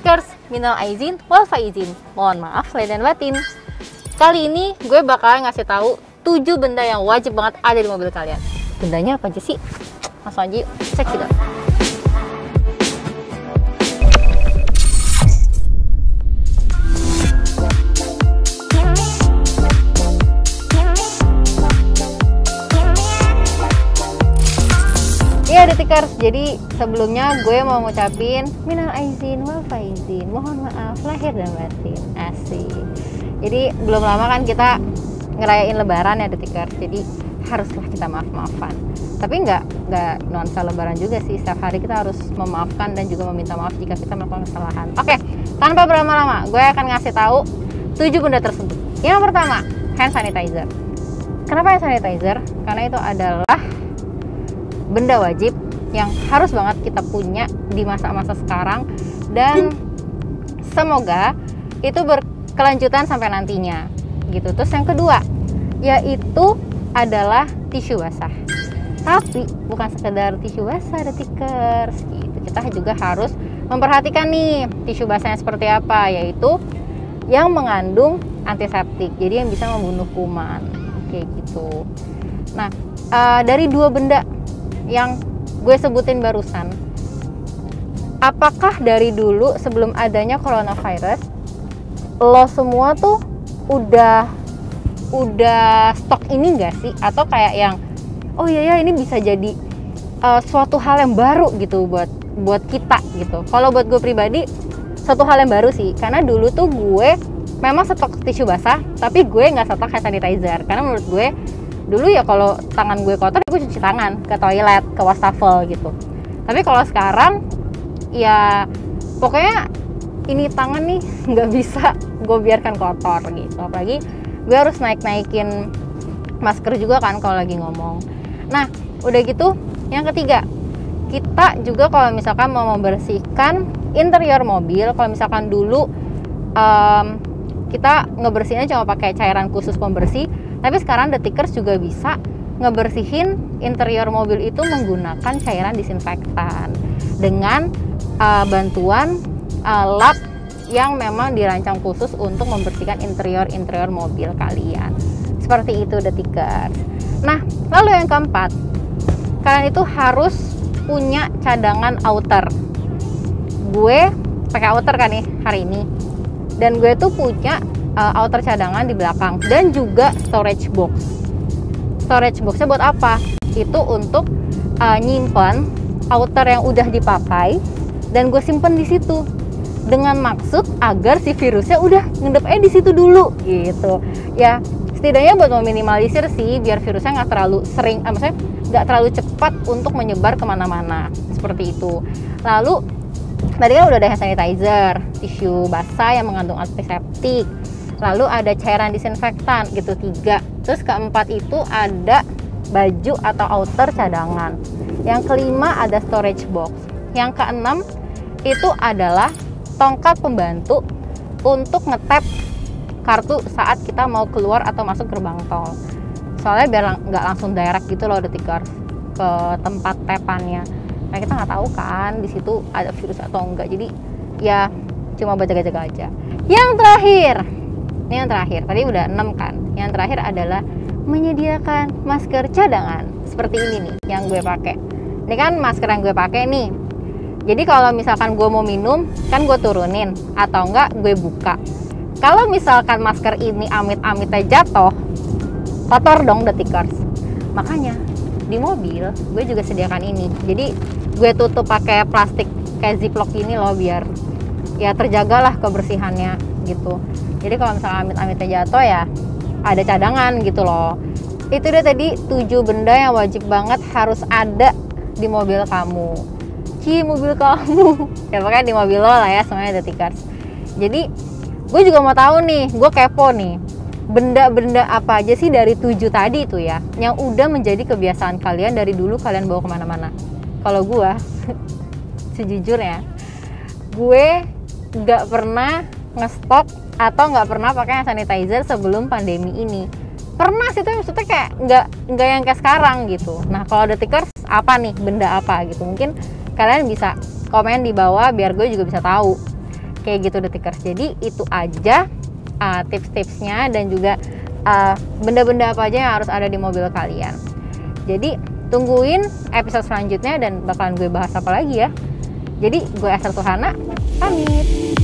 Detikers, minal aizin wal faizin. Mohon maaf lahir dan batin. Kali ini gue bakal ngasih tahu 7 benda yang wajib banget ada di mobil kalian. Bendanya apa aja sih? Langsung aja yuk, cek tidak. Ya Detikers, jadi sebelumnya gue mau ngucapin minal aizin wal faizin, mohon maaf lahir dan batin. Asik. Jadi belum lama kan kita ngerayain lebaran ya Detikers, jadi haruslah kita maaf-maafan. Tapi nggak nuansa lebaran juga sih, setiap hari kita harus memaafkan dan juga meminta maaf jika kita melakukan kesalahan. Oke, tanpa berlama-lama gue akan ngasih tahu 7 benda tersebut. Yang pertama, hand sanitizer. Kenapa hand sanitizer? Karena itu adalah benda wajib yang harus banget kita punya di masa-masa sekarang, dan semoga itu berkelanjutan sampai nantinya gitu. Terus yang kedua yaitu adalah tisu basah, tapi bukan sekedar tisu basah Detikers gitu. Kita juga harus memperhatikan nih tisu basahnya seperti apa, yaitu yang mengandung antiseptik, jadi yang bisa membunuh kuman kayak gitu. Nah, dari 2 benda yang gue sebutin barusan, apakah dari dulu sebelum adanya coronavirus lo semua tuh udah stok ini enggak sih? Atau kayak yang oh iya ya ini bisa jadi suatu hal yang baru gitu buat kita gitu. Kalau buat gue pribadi suatu hal yang baru sih, karena dulu tuh gue memang stok tisu basah tapi gue nggak stok hand sanitizer, karena menurut gue dulu ya kalau tangan gue kotor gue cuci tangan ke toilet, ke wastafel gitu. Tapi kalau sekarang ya pokoknya ini tangan nih nggak bisa gue biarkan kotor gitu. Apalagi gue harus naikin masker juga kan kalau lagi ngomong. Nah udah gitu, yang ketiga, kita juga kalau misalkan mau membersihkan interior mobil, kalau misalkan dulu kita ngebersihinnya cuma pakai cairan khusus pembersih, tapi sekarang Detikers juga bisa ngebersihin interior mobil itu menggunakan cairan disinfektan dengan bantuan lap yang memang dirancang khusus untuk membersihkan interior mobil kalian. Seperti itu Detikers. Nah, lalu yang keempat, kalian itu harus punya cadangan outer. Gue pakai outer kan nih hari ini, dan gue tuh punya outer cadangan di belakang dan juga storage box. Storage boxnya buat apa? Itu untuk nyimpen outer yang udah dipakai dan gue simpen di situ dengan maksud agar si virusnya udah ngedepnya di situ dulu gitu. Ya setidaknya buat meminimalisir sih, biar virusnya nggak terlalu sering, maksudnya nggak terlalu cepat untuk menyebar kemana-mana seperti itu. Lalu tadi kan udah ada hand sanitizer, tisu basah yang mengandung antiseptik, lalu ada cairan disinfektan gitu 3. Terus keempat itu ada baju atau outer cadangan. Yang kelima ada storage box. Yang keenam itu adalah tongkat pembantu untuk ngetap kartu saat kita mau keluar atau masuk gerbang tol. Soalnya biar nggak langsung direct gitu loh Detikers ke tempat tapannya. Nah kita nggak tahu kan di situ ada virus atau enggak, jadi ya cuma berjaga-jaga aja. Yang terakhir tadi udah 6 kan. Yang terakhir adalah menyediakan masker cadangan seperti ini nih yang gue pakai. Ini kan masker yang gue pakai nih. Jadi kalau misalkan gue mau minum kan gue turunin atau enggak gue buka. Kalau misalkan masker ini amit-amitnya jatuh, kotor dong Detikers. Makanya di mobil gue juga sediakan ini. Jadi gue tutup pakai plastik kayak ziplock ini loh, biar ya terjagalah kebersihannya gitu. Jadi kalau misalnya amit-amitnya jatuh ya ada cadangan gitu loh. Itu dia tadi 7 benda yang wajib banget harus ada di mobil kamu. Mobil kamu ya pokoknya di mobil lo lah ya semuanya Detikers. Jadi gue juga mau tahu nih, gue kepo nih, benda-benda apa aja sih dari 7 tadi itu ya yang udah menjadi kebiasaan kalian dari dulu kalian bawa kemana-mana. Kalau gue sejujurnya gue nggak pernah ngestok atau nggak pernah pakai hand sanitizer sebelum pandemi ini. Pernah sih, tapi maksudnya kayak nggak yang kayak sekarang gitu. Nah kalau Detikers apa nih, benda apa gitu, mungkin kalian bisa komen di bawah biar gue juga bisa tahu Kayak gitu detikers. Jadi itu aja tips-tipsnya dan juga benda-benda apa aja yang harus ada di mobil kalian. Jadi tungguin episode selanjutnya dan bakalan gue bahas apa lagi ya. Jadi gue Esther Tuhana pamit.